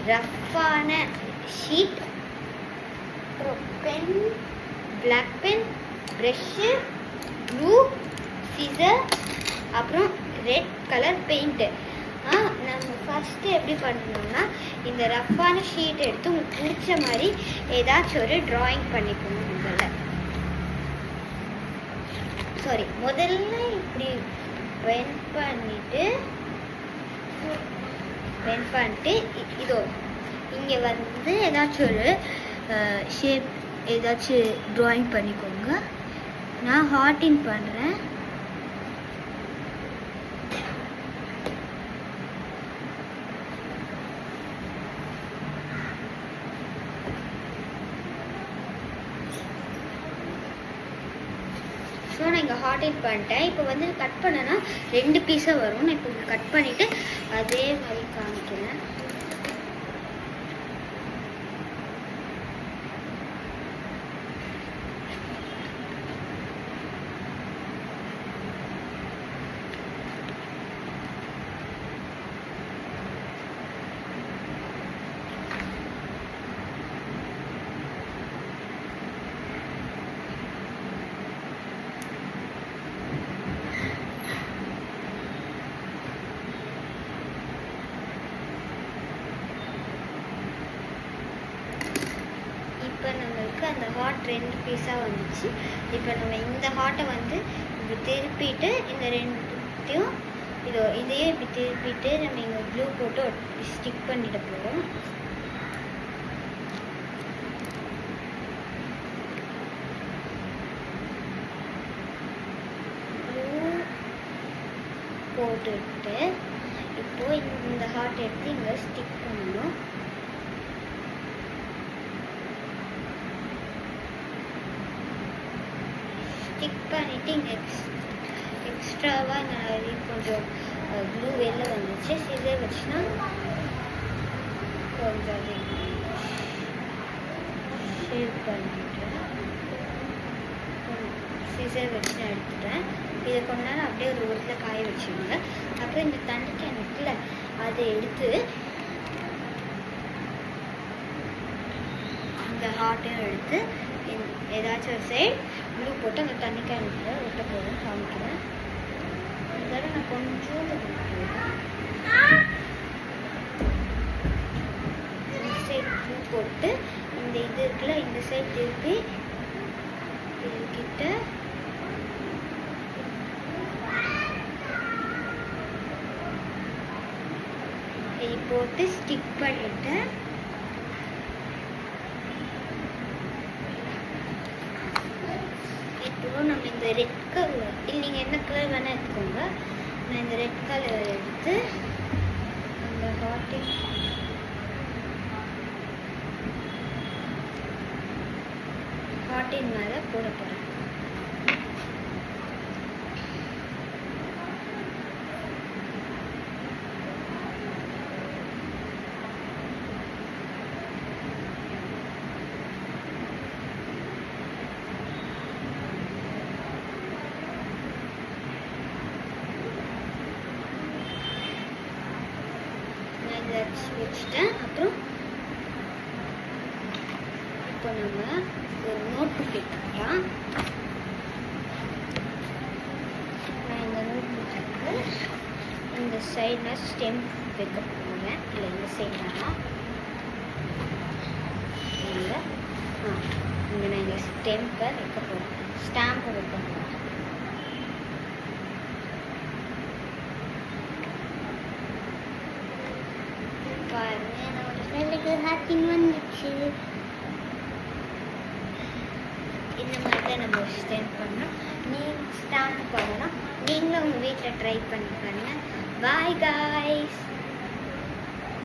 ரஃப்பான sheet, அப்புறம் pen, black pen, brush, blue, scissor, அப்புறம் red colour paint. நம்ம first எப்படி பண்ணணும்னா இந்த ரஃப்பான ஷீட் எடுத்து உங்களுக்கு பிடிச்ச மாதிரி ஏதாச்சும் ஒரு ட்ராயிங் பண்ணிக்கணும். முதல்ல இப்படி பென் பண்ணிட்டு இதோ இங்கே வந்து ஏதாச்சும் ஒரு ஷேப் ஏதாச்சும் ட்ராயிங் பண்ணிக்கோங்க. நான் ஹார்டின் பண்ணுறேன். ஸோ நான் இங்கே ஹார்டின் பண்ணிட்டேன். இப்போ வந்து கட் பண்ணேன்னா 2 பீஸாக வரும். நான் இப்போ கட் பண்ணிவிட்டு அதே மாதிரி காமிக்கிறேன். இப்போ நம்மளுக்கு அந்த ஹார்ட் 2 பீஸாக வந்துச்சு. இப்போ நம்ம இந்த ஹார்ட்டை வந்து இப்படி திருப்பிட்டு இந்த 2த்தையும் இதையும் இப்படி திருப்பிட்டு நம்ம இங்கே ப்ளூ போட்டு ஸ்டிக் பண்ணிட்டு போகிறோம். ப்ளூ போட்டுட்டு இப்போது இந்த ஹார்ட் எடுத்து இங்கே ஸ்டிக் பண்ணணும். ஸ்டிக் பண்ணிவிட்டு இங்கே எக்ஸ்ட்ராவாக நிறைய கொஞ்சம் ப்ளூ வெளில வந்துச்சு. சிசர் வச்சுன்னா கொஞ்சம் ஷேப் பண்ணிவிட்டு சிசர் வச்சு நான் எடுத்துட்டேன். இதை கொஞ்ச நேரம் அப்படியே ஒரு ஓரத்தில் காய வச்சுருங்க. அப்புறம் இந்த தண்ணி கேன் இருக்குல்ல அதை எடுத்து இந்த ஹார்ட்டையும் எடுத்து ஏதாச்சும் ஒரு சைட் ப்ளூ போட்டு அந்த தண்ணி கேனுக்குள்ள ஒட்ட போதும் காமிக்கிறேன். இதெல்லாம் நான் கொஞ்சம் இந்த சைட் ப்ளூ போட்டு இந்த இது இருக்குல்ல இந்த சைட் திருப்பி இதுக்கிட்ட இது போட்டு ஸ்டிக் பண்ணிட்டேன். நம்ம இந்த ரெட் கலர் நீங்கள் என்ன கலர் வேணால் எடுத்துக்கோங்க. நான் இந்த ரெட் கலர் எடுத்து அந்த ஹார்ட்டின் மேலே போட போகிறேன். வச்சுட்டேன். அப்புறம் இப்போ நம்ம ஒரு நோட் புக் எடுத்துக்கலாம். நான் இந்த நோட் புக்கு இந்த சைடு நான் ஸ்டெம்ப் வைக்க போகிறேன். இல்லை இந்த சைடு நான் இங்கே நான் இந்த ஸ்டெம்பை வைக்க போகிறேன். ஸ்டாம்பை வைக்க போகிறேன். ஹார்டின் வந்துச்சு. இந்த மாதிரி தான் நம்ம ஸ்டெம்ப் பண்ணோம். ஸ்டாம்ப் பண்ணணும். நீங்களும் உங்கள் வீட்டில் ட்ரை பண்ணி பாருங்கள். Bye guys.